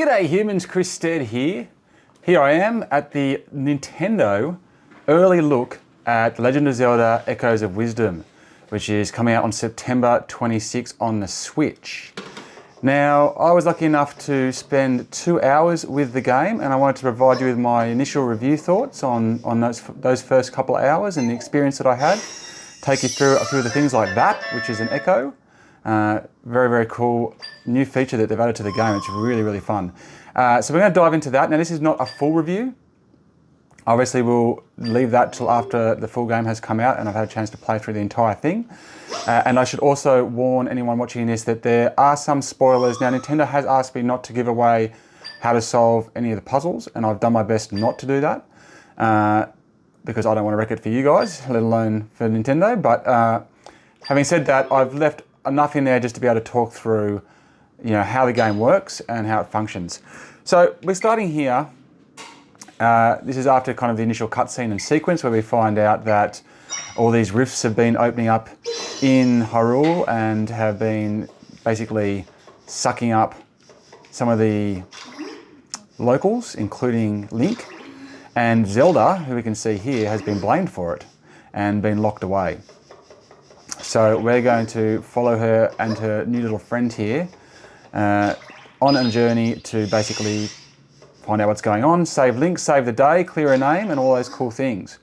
G'day humans, Chris Stead here. Here I am at the Nintendo early look at Legend of Zelda Echoes of Wisdom, which is coming out on September 26 on the Switch. Now, I was lucky enough to spend 2 hours with the game, and I wanted to provide you with my initial review thoughts on those first couple of hours and the experience that I had. Take you through a few of the things like that, which is an echo. Very, very cool new feature that they've added to the game. It's really, really fun. So we're going to dive into that. Now, this is not a full review. Obviously, we'll leave that till after the full game has come out and I've had a chance to play through the entire thing. And I should also warn anyone watching this that there are some spoilers. Now, Nintendo has asked me not to give away how to solve any of the puzzles, and I've done my best not to do that because I don't want to wreck it for you guys, let alone for Nintendo. But having said that, I've left enough in there just to be able to talk through, how the game works and how it functions. So we're starting here. This is after kind of the initial cutscene and sequence where we find out that all these rifts have been opening up in Hyrule and have been basically sucking up some of the locals, including Link. And Zelda, who we can see here, has been blamed for it and been locked away. So we're going to follow her and her new little friend here on a journey to basically find out what's going on, save Link, save the day, clear her name, and all those cool things.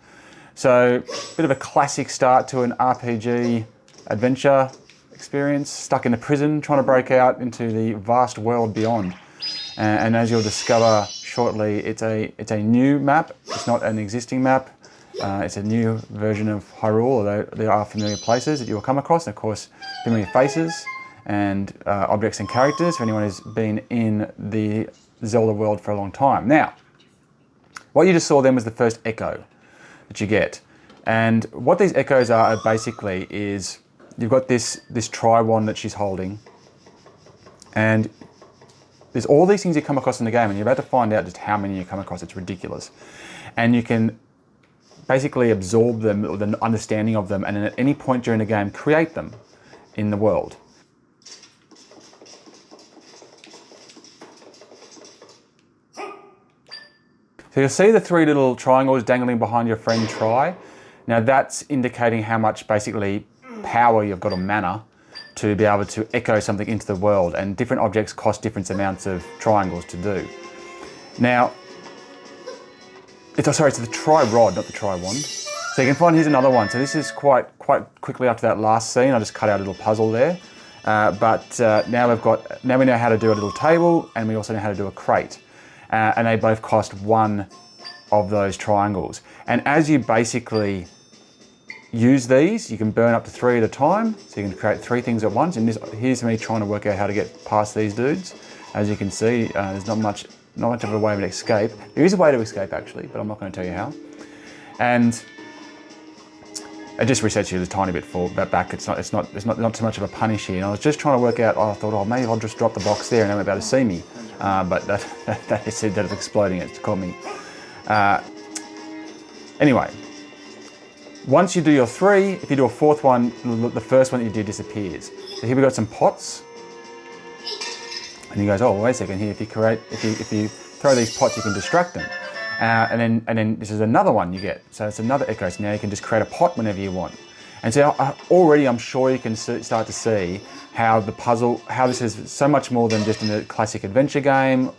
So, bit of a classic start to an RPG adventure experience, stuck in a prison, trying to break out into the vast world beyond. And as you'll discover shortly, it's a new map. It's not an existing map. It's a new version of Hyrule, although there are familiar places that you'll come across, and of course, familiar faces and objects and characters for anyone who's been in the Zelda world for a long time. Now, what you just saw then was the first echo that you get. And what these echoes are basically is you've got this tri-wand that she's holding, and there's all these things you come across in the game, and you're about to find out just how many you come across. It's ridiculous. And you can basically absorb them, or the understanding of them, and at any point during the game, create them in the world. So you'll see the 3 little triangles dangling behind your friend Tri. Now that's indicating how much basically power you've got, or mana, to be able to echo something into the world, and different objects cost different amounts of triangles to do. Now, it's the tri-rod, not the tri-wand. So you can find, here's another one. So this is quite quickly after that last scene. I just cut out a little puzzle there. But now we know how to do a little table, and we also know how to do a crate. And they both cost 1 of those triangles. And as you basically use these, you can burn up to 3 at a time. So you can create 3 things at once. And here's me trying to work out how to get past these dudes. As you can see, there's not much of a way of an escape. There is a way to escape actually, but I'm not going to tell you how. And it just resets you a tiny bit back. It's not too much of a punish here. And I was just trying to work out. I thought, maybe I'll just drop the box there and they won't be able to see me. But that is said that it's exploding. It's caught me. Anyway, once you do your 3, if you do a 4th one, the first one that you do disappears. So here we got some pots. And he goes, oh, wait a second here. If you throw these pots, you can distract them. And then this is another one you get. So it's another echo. So now you can just create a pot whenever you want. And so already I'm sure you can start to see how this is so much more than just a classic adventure game.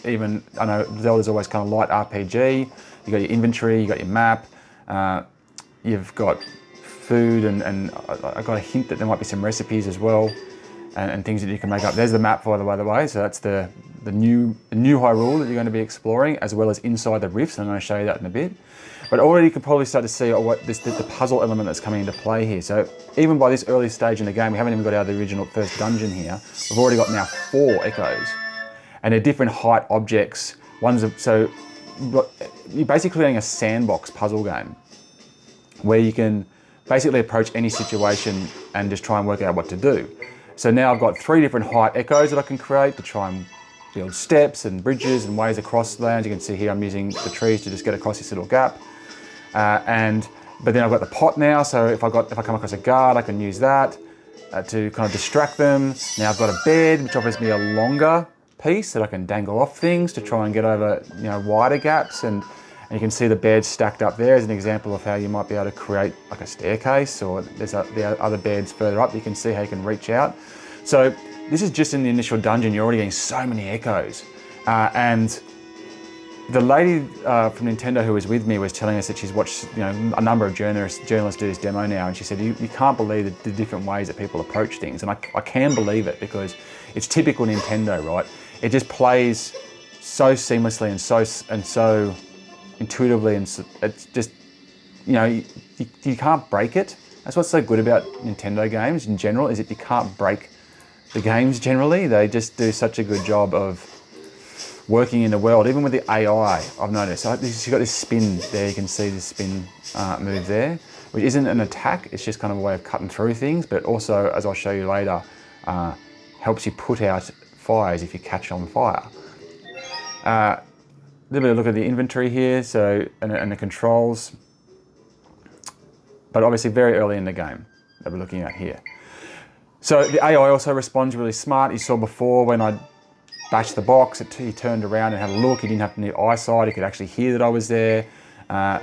Even, I know Zelda's always kind of light RPG. You got your inventory, you got your map, you've got food, and I got a hint that there might be some recipes as well. And things that you can make up. There's the map, by the way. So that's the new Hyrule that you're going to be exploring, as well as inside the rifts. And I'm going to show you that in a bit. But already you can probably start to see the puzzle element that's coming into play here. So even by this early stage in the game, we haven't even got out of the original first dungeon here. We've already got now 4 echoes, and they're different height objects. So you're basically playing a sandbox puzzle game where you can basically approach any situation and just try and work out what to do. So now I've got 3 different height echoes that I can create to try and build steps and bridges and ways across lands. You can see here I'm using the trees to just get across this little gap. But then I've got the pot now, so if I come across a guard, I can use that to kind of distract them. Now I've got a bed, which offers me a longer piece that I can dangle off things to try and get over, you know, wider gaps. And you can see the beds stacked up there as an example of how you might be able to create like a staircase, or there's other beds further up. You can see how you can reach out. So this is just in the initial dungeon. You're already getting so many echoes. And the lady from Nintendo who was with me was telling us that she's watched, you know, a number of journalists do this demo now, and she said you can't believe the different ways that people approach things, and I can believe it, because it's typical Nintendo, right? It just plays so seamlessly and so intuitively, and it's just, you know, you can't break it. That's what's so good about Nintendo games in general, is that you can't break the games generally. They just do such a good job of working in the world, even with the AI, I've noticed. So you've got this spin there, you can see this spin move there, which isn't an attack, it's just kind of a way of cutting through things, but also, as I'll show you later, helps you put out fires if you catch on fire. A little bit of look at the inventory here, so and the controls, but obviously very early in the game that we're looking at here. So the AI also responds really smart. You saw before when I bashed the box, he turned around and had a look. He didn't have to need eyesight, he could actually hear that I was there. Oh,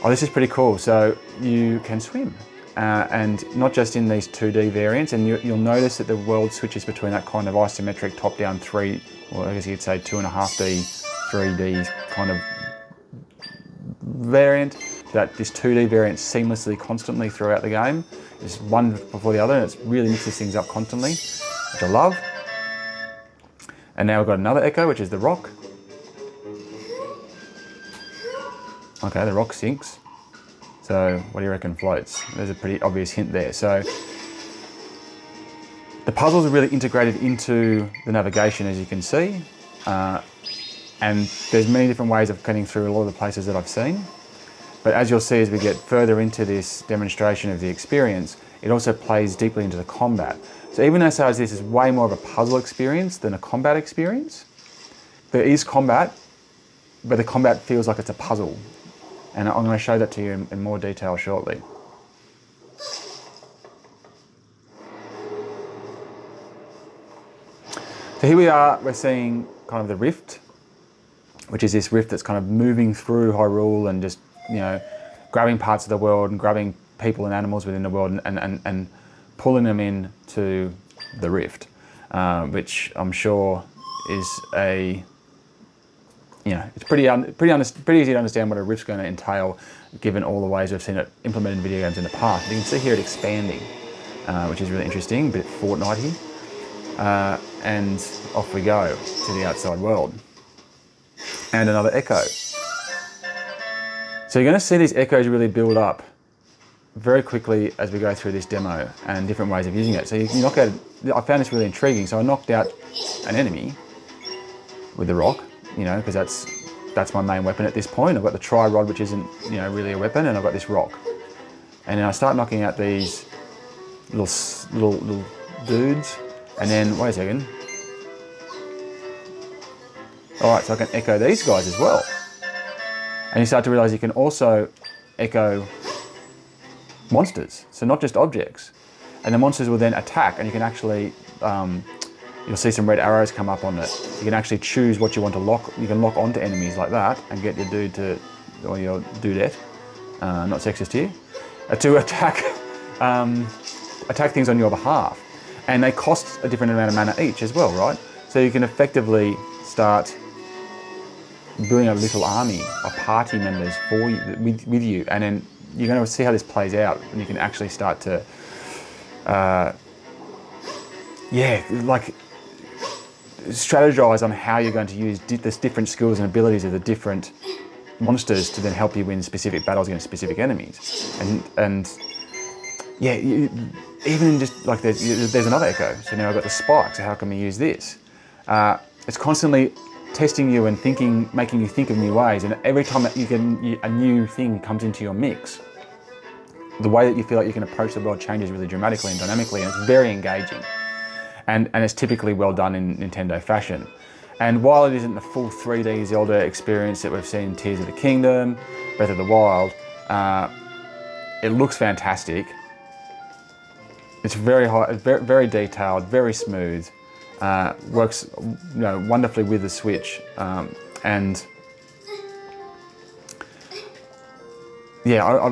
this is pretty cool. So you can swim, and not just in these 2D variants, and you'll notice that the world switches between that kind of isometric top-down 3, or I guess you could say 2.5D, 3D kind of variant, that this 2D variant seamlessly, constantly throughout the game. There's one before the other, and it really mixes things up constantly, which I love. And now we've got another echo, which is the rock. Okay, the rock sinks. So what do you reckon floats? There's a pretty obvious hint there. So the puzzles are really integrated into the navigation, as you can see. And there's many different ways of getting through a lot of the places that I've seen. But as you'll see as we get further into this demonstration of the experience, it also plays deeply into the combat. So even though this is way more of a puzzle experience than a combat experience, there is combat, but the combat feels like it's a puzzle. And I'm going to show that to you in more detail shortly. So here we are, we're seeing kind of the rift, which is this rift that's kind of moving through Hyrule and just, you know, grabbing parts of the world and grabbing people and animals within the world and pulling them into the rift, which I'm sure is a, you know, it's pretty easy to understand what a rift's going to entail, given all the ways we've seen it implemented in video games in the past. You can see here it expanding, which is really interesting, a bit Fortnite-y. And off we go to the outside world. And another echo. So you're going to see these echoes really build up very quickly as we go through this demo, and different ways of using it. So you can knock out, I found this really intriguing, so I knocked out an enemy with the rock, you know, because that's my main weapon at this point. I've got the tri-rod, which isn't, you know, really a weapon, and I've got this rock. And then I start knocking out these little dudes, and then, wait a second. All right, so I can echo these guys as well. And you start to realize you can also echo monsters, so not just objects. And the monsters will then attack, and you can actually, you'll see some red arrows come up on it. You can actually choose what you want to lock. You can lock onto enemies like that and get your dude to, or your dudette, not sexist here, to attack, attack things on your behalf. And they cost a different amount of mana each as well, right? So you can effectively start building a little army of party members for you, with you, and then you're going to see how this plays out, and you can actually start to, like strategize on how you're going to use the different skills and abilities of the different monsters to then help you win specific battles against specific enemies. And yeah, even in just like there's another echo. So now I've got the spike. So how can we use this? It's constantly testing you and making you think of new ways. And every time that a new thing comes into your mix, the way that you feel like you can approach the world changes really dramatically and dynamically, and it's very engaging. And it's typically well done in Nintendo fashion. And while it isn't the full 3D Zelda experience that we've seen in Tears of the Kingdom, Breath of the Wild, it looks fantastic. It's very high, very detailed, very smooth, Works, wonderfully with the Switch, and yeah,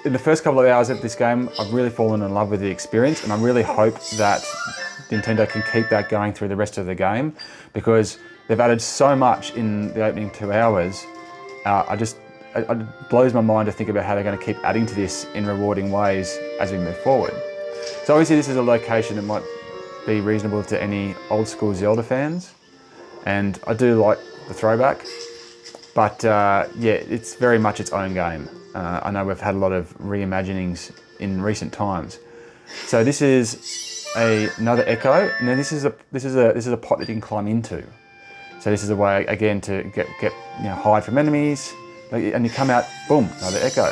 in the first couple of hours of this game, I've really fallen in love with the experience, and I really hope that Nintendo can keep that going through the rest of the game, because they've added so much in the opening 2 hours. It blows my mind to think about how they're going to keep adding to this in rewarding ways as we move forward. So obviously this is a location that might be reasonable to any old school Zelda fans, and I do like the throwback, but yeah, it's very much its own game. I know we've had a lot of reimaginings in recent times. So this is another Echo. Now this is a pot that you can climb into. So this is a way again to get hide from enemies. And you come out, boom, another Echo.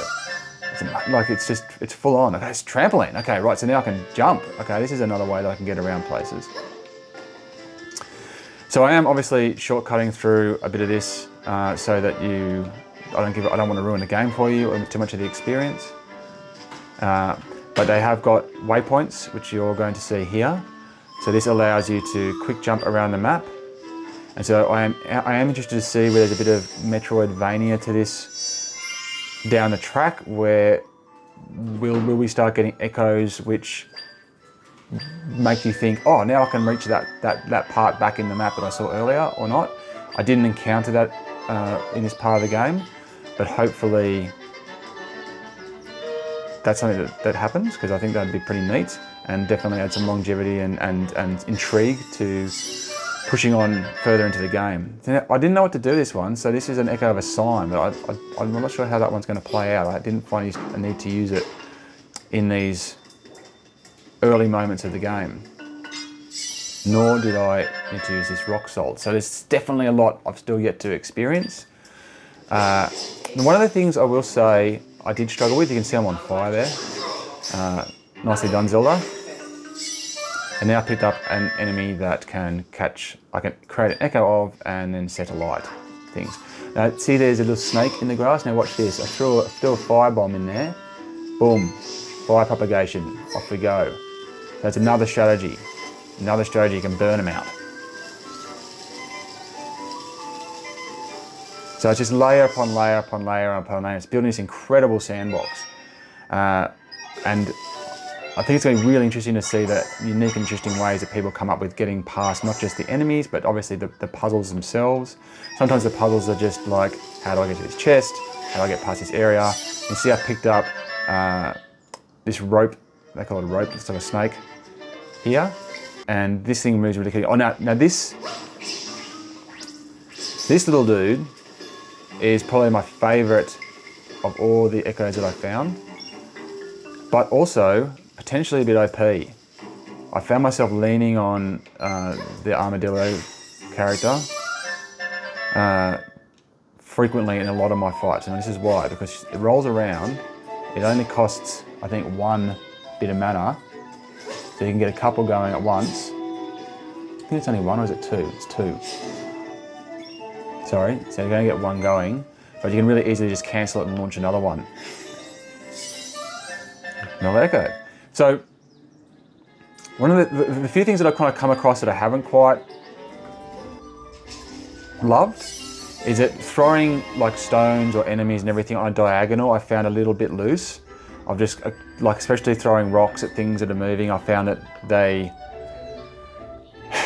It's full on. Okay, it's trampoline. Okay, right, so now I can jump. Okay, this is another way that I can get around places. So I am obviously shortcutting through a bit of this so that I don't want to ruin the game for you or too much of the experience. But they have got waypoints, which you're going to see here. So this allows you to quick jump around the map. And so I am interested to see where there's a bit of Metroidvania to this down the track, where will we start getting echoes which make you think, oh, now I can reach that part back in the map that I saw earlier, or not. I didn't encounter that in this part of the game, but hopefully that's something that happens, because I think that'd be pretty neat and definitely add some longevity and intrigue to pushing on further into the game. I didn't know what to do this one, so this is an echo of a sign, but I'm not sure how that one's going to play out. I didn't find a need to use it in these early moments of the game, nor did I need to use this rock salt. So there's definitely a lot I've still yet to experience. One of the things I will say I did struggle with, you can see I'm on fire there. Nicely done, Zelda. And now I picked up an enemy that I can create an echo of and then set alight things. Now see, there's a little snake in the grass. Now watch this. I threw a firebomb in there. Boom, fire propagation, off we go. That's another strategy. Another strategy, you can burn them out. So it's just layer upon layer upon layer upon layer. It's building this incredible sandbox. And I think it's going to be really interesting to see the unique and interesting ways that people come up with getting past not just the enemies, but obviously the puzzles themselves. Sometimes the puzzles are just like, how do I get to this chest? How do I get past this area? You see I picked up this rope, they call it a rope, it's like a snake here. And this thing moves ridiculously. Oh, now this little dude is probably my favorite of all the echoes that I found, but also potentially a bit OP. I found myself leaning on the armadillo character frequently in a lot of my fights, and this is why, because it rolls around, it only costs, I think, 1 bit of mana, so you can get a couple going at once. I think it's only 1, or is it 2? It's 2. Sorry, so you're going to get 1 going, but you can really easily just cancel it and launch another one. Another echo. So, one of the few things that I've kind of come across that I haven't quite loved is that throwing like stones or enemies and everything on a diagonal, I found a little bit loose. I've just, like especially throwing rocks at things that are moving, I found that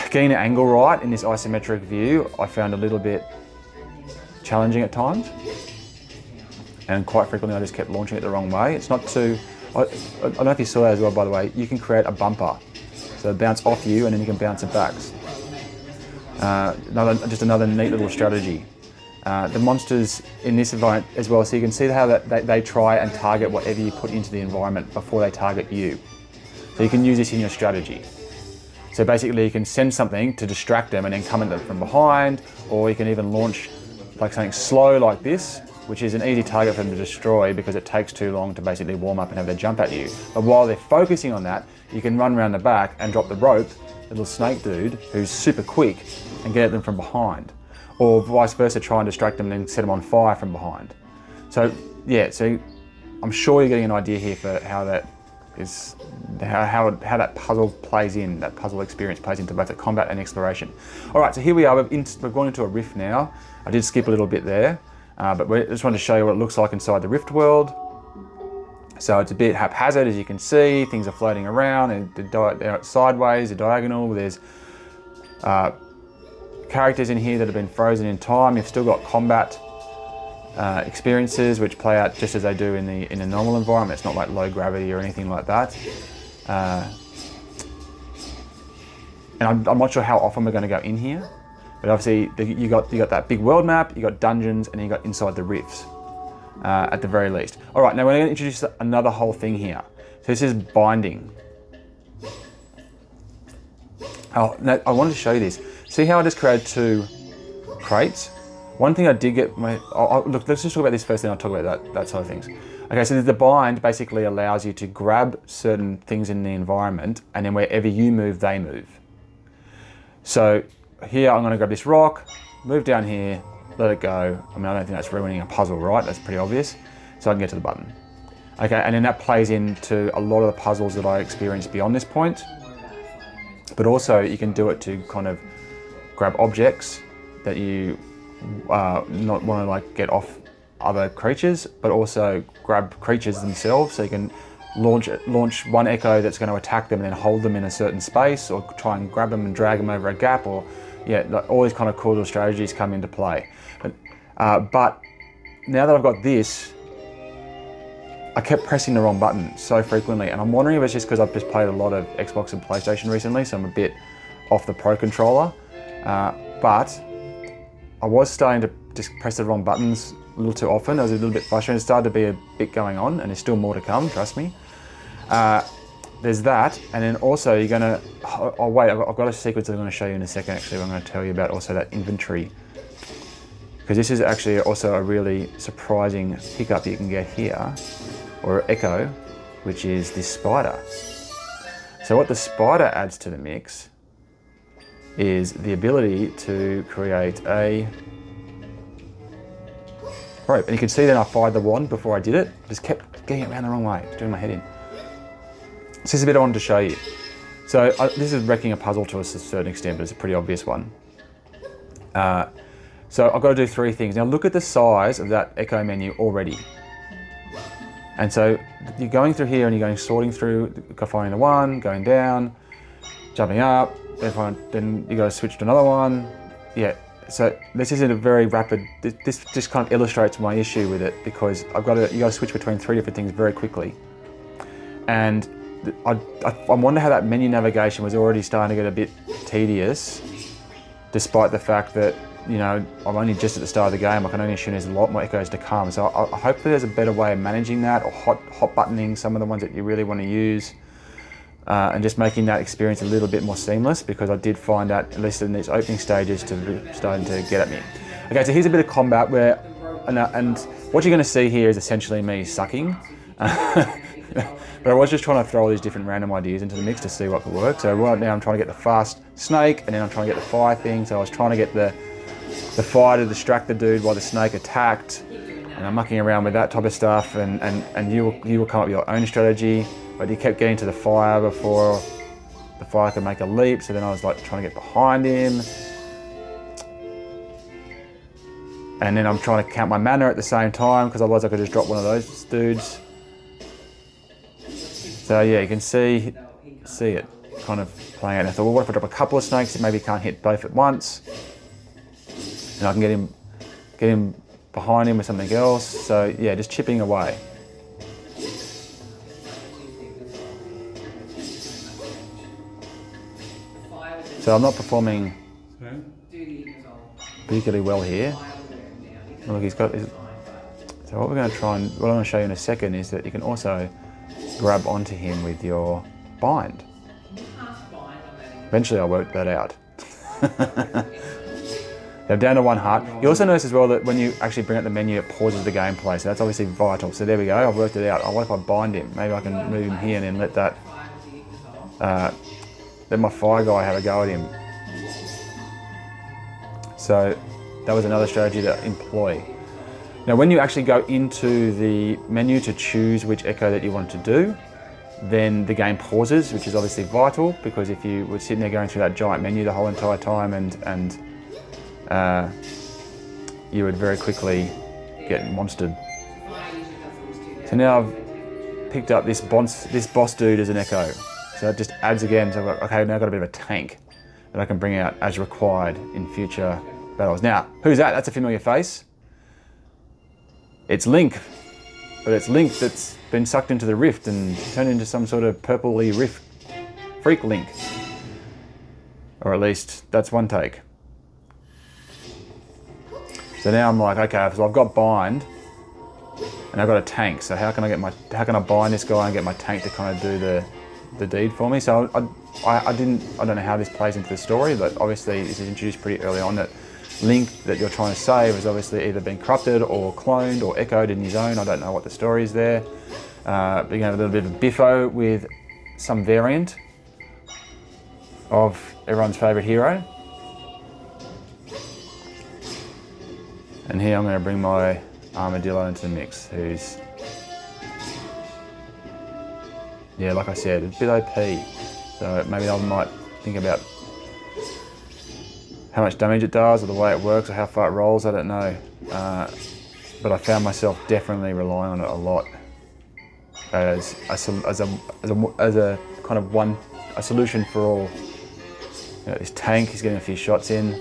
getting the angle right in this isometric view, I found a little bit challenging at times. And quite frequently I just kept launching it the wrong way. It's not too, I don't know if you saw that as well, by the way, you can create a bumper. So it bounce off you and then you can bounce it back. Just another neat little strategy. The monsters in this environment as well, so you can see how they try and target whatever you put into the environment before they target you. So you can use this in your strategy. So basically you can send something to distract them and then come at them from behind, or you can even launch like something slow like this, which is an easy target for them to destroy because it takes too long to basically warm up and have them jump at you. But while they're focusing on that, you can run around the back and drop the rope, the little snake dude, who's super quick, and get at them from behind. Or vice versa, try and distract them and then set them on fire from behind. So yeah, so I'm sure you're getting an idea here for how that is how that puzzle plays in, that puzzle experience plays into both the combat and exploration. All right, so here we are, we've gone into a rift now. I did skip a little bit there, but I just wanted to show you what it looks like inside the rift world. So it's a bit haphazard, as you can see. Things are floating around, and they're sideways, they're diagonal. There's characters in here that have been frozen in time. You've still got combat experiences which play out just as they do in a normal environment. It's not like low gravity or anything like that. And I'm not sure how often we're going to go in here, but obviously you got that big world map, you got dungeons, and you got inside the rifts. At the very least. All right, now we're going to introduce another whole thing here. So this is binding. Oh, now I wanted to show you this. See how I just created 2 crates? One thing I did get, look, let's just talk about this first, then I'll talk about that side of things. Okay, so the bind basically allows you to grab certain things in the environment, and then wherever you move, they move. So here I'm going to grab this rock, move down here, let it go. I mean, I don't think that's ruining a puzzle, right? That's pretty obvious. So I can get to the button. Okay, and then that plays into a lot of the puzzles that I experienced beyond this point. But also you can do it to kind of grab objects that you not want to like get off other creatures, but also grab creatures themselves. So you can launch one echo that's going to attack them and then hold them in a certain space, or try and grab them and drag them over a gap, or yeah, like all these kind of cool little strategies come into play. But now that I've got this, I kept pressing the wrong button so frequently, and I'm wondering if it's just because I've just played a lot of Xbox and PlayStation recently, so I'm a bit off the Pro controller. But I was starting to just press the wrong buttons a little too often. I was a little bit frustrated. It started to be a bit going on, and there's still more to come, trust me. There's that, and then also you're gonna, oh wait, I've got a sequence I'm gonna show you in a second actually. I'm gonna tell you about also that inventory, because this is actually also a really surprising hiccup you can get here, or echo, which is this spider. So what the spider adds to the mix is the ability to create a rope. And you can see that I fired the wand before I did it. I just kept getting it around the wrong way, doing my head in. So this is a bit I wanted to show you. So this is wrecking a puzzle to a certain extent, but it's a pretty obvious one. So I've got to do 3 things. Now look at the size of that echo menu already. And so you're going through here and you're sorting through, finding the one, going down, jumping up, then you got to switch to another one. Yeah, so this isn't a very rapid, this just kind of illustrates my issue with it, because you got to switch between 3 different things very quickly. And I wonder how that menu navigation was already starting to get a bit tedious, despite the fact that, you know, I'm only just at the start of the game. I can only assume there's a lot more echoes to come. So hopefully there's a better way of managing that, or hot buttoning some of the ones that you really want to use, and just making that experience a little bit more seamless, because I did find that, at least in these opening stages, starting to get at me. Okay, so here's a bit of combat where, and what you're going to see here is essentially me sucking. But I was just trying to throw all these different random ideas into the mix to see what could work. So right now I'm trying to get the fast snake, and then I'm trying to get the fire thing. So I was trying to get the fire to distract the dude while the snake attacked, and I'm mucking around with that type of stuff, and you will come up with your own strategy, but you kept getting to the fire before the fire could make a leap. So then I was like trying to get behind him, and then I'm trying to count my mana at the same time, because otherwise I could just drop one of those dudes. So yeah, you can see it kind of playing out. And I thought, well, what if I drop a couple of snakes that maybe can't hit both at once, and I can get him behind him with something else. So yeah, just chipping away. So I'm not performing particularly well here. Look, he's got. So what we're going to try and what I'm going to show you in a second is that you can also grab onto him with your bind. Eventually I'll work that out. Now down to 1 heart. You also notice as well that when you actually bring up the menu, it pauses the gameplay, so that's obviously vital. So there we go, I've worked it out. What if I bind him? Maybe I can move him here and then let my fire guy have a go at him. So that was another strategy to employ. Now when you actually go into the menu to choose which echo that you want to do, then the game pauses, which is obviously vital, because if you were sitting there going through that giant menu the whole entire time, and you would very quickly get monstered. So now I've picked up this boss dude as an echo. So it just adds again, so I've got, okay, now I've got a bit of a tank that I can bring out as required in future battles. Now, who's that? That's a familiar face. It's Link, but it's Link that's been sucked into the rift and turned into some sort of purpley rift freak Link. Or at least that's one take. So now I'm like, okay, so I've got bind and I've got a tank. So how can I bind this guy and get my tank to kind of do the deed for me? So I don't know how this plays into the story, but obviously this is introduced pretty early on that Link that you're trying to save has obviously either been corrupted or cloned or echoed in his own. I don't know what the story is there. But you have a little bit of a biffo with some variant of everyone's favourite hero. And here I'm going to bring my armadillo into the mix, who's, yeah, like I said, a bit OP. So maybe I might think about how much damage it does, or the way it works, or how far it rolls, I don't know. But I found myself definitely relying on it a lot as a kind of a solution for all. You know, this tank, he's getting a few shots in.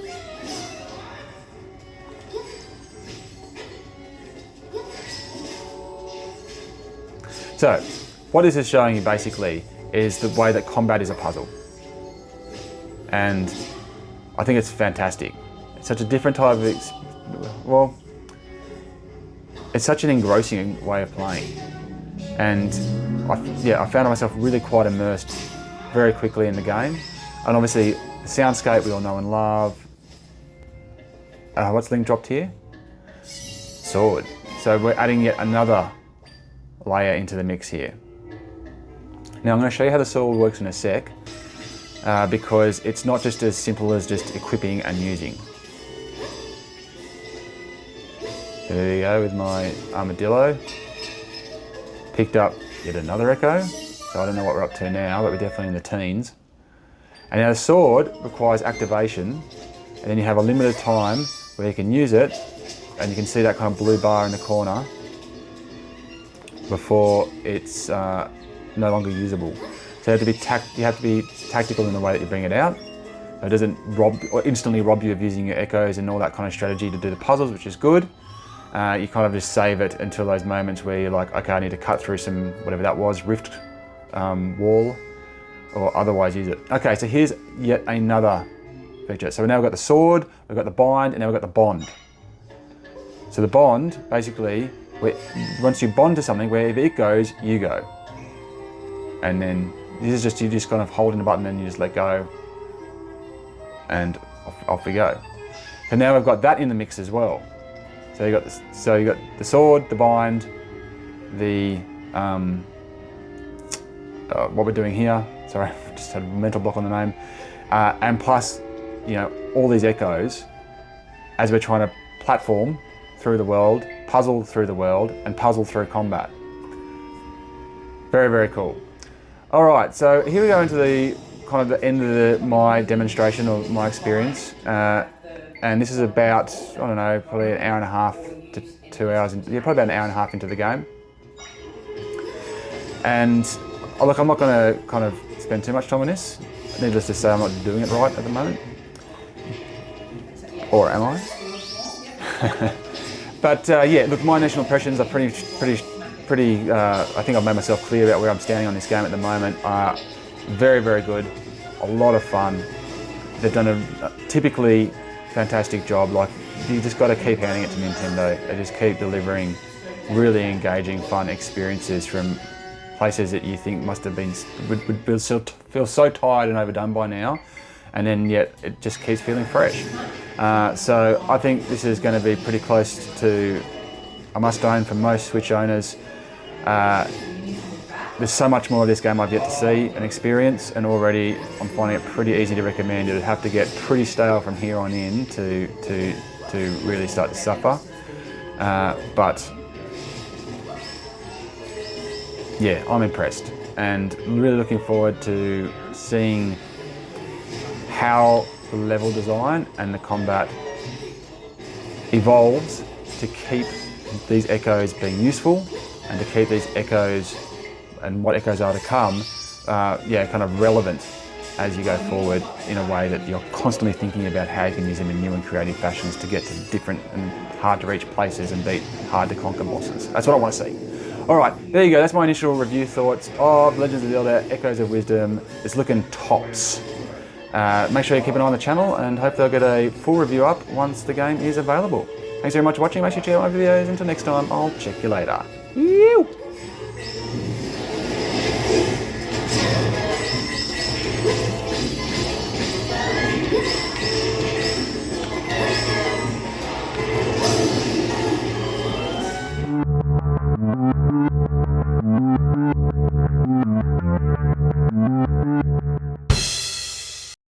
So, what this is showing you basically is the way that combat is a puzzle. And I think it's fantastic. It's such a different type of, it's such an engrossing way of playing. And I found myself really quite immersed very quickly in the game. And obviously, the soundscape we all know and love. What's Link dropped here? Sword. So we're adding yet another layer into the mix here. Now I'm going to show you how the sword works in a sec, because it's not just as simple as just equipping and using. There we go with my armadillo. Picked up yet another echo, so I don't know what we're up to now, but we're definitely in the teens. And now the sword requires activation, and then you have a limited time where you can use it, and you can see that kind of blue bar in the corner before it's no longer usable. So you have to be tactical in the way that you bring it out. So it doesn't instantly rob you of using your echoes and all that kind of strategy to do the puzzles, which is good. You kind of just save it until those moments where you're like, okay, I need to cut through some, whatever that was, rift wall, or otherwise use it. Okay, so here's yet another feature. So now we've got the sword, we've got the bind, and now we've got the bond. So the bond, basically, once you bond to something, wherever it goes, you go. And then this is just, you just kind of holding the button and you just let go, and off we go. So now we've got that in the mix as well. So you got the sword, the bind, the what we're doing here. Sorry, I just had a mental block on the name. And plus, you know, all these echoes as we're trying to platform through the world, puzzle through the world, and puzzle through combat. Very, very cool. All right, so here we go into the kind of the end of my demonstration or my experience. And this is about, I don't know, probably an hour and a half to 2 hours, probably about an hour and a half into the game. And look, I'm not going to kind of spend too much time on this. Needless to say, I'm not doing it right at the moment. Or am I? But yeah, look, my initial impressions are pretty. I think I've made myself clear about where I'm standing on this game at the moment. Very, very good. A lot of fun. They've done a typically fantastic job. Like, you just got to keep handing it to Nintendo. They just keep delivering really engaging, fun experiences from places that you think must have been would feel so tired and overdone by now, and then yet it just keeps feeling fresh. So I think this is going to be pretty close to a must-own for most Switch owners. There's so much more of this game I've yet to see and experience, and already I'm finding it pretty easy to recommend. It'd have to get pretty stale from here on in to really start to suffer. But yeah, I'm impressed. and really looking forward to seeing how the level design and the combat evolves to keep these echoes being useful and to keep these echoes and what echoes are to come, kind of relevant as you go forward in a way that you're constantly thinking about how you can use them in new and creative fashions to get to different and hard to reach places and beat hard to conquer bosses. That's what I want to see. All right, there you go. That's my initial review thoughts of Legends of Zelda Echoes of Wisdom. It's looking tops. Make sure you keep an eye on the channel and hope they'll get a full review up once the game is available. Thanks very much for watching. Make sure you check out my videos. Until next time, I'll check you later. Ew!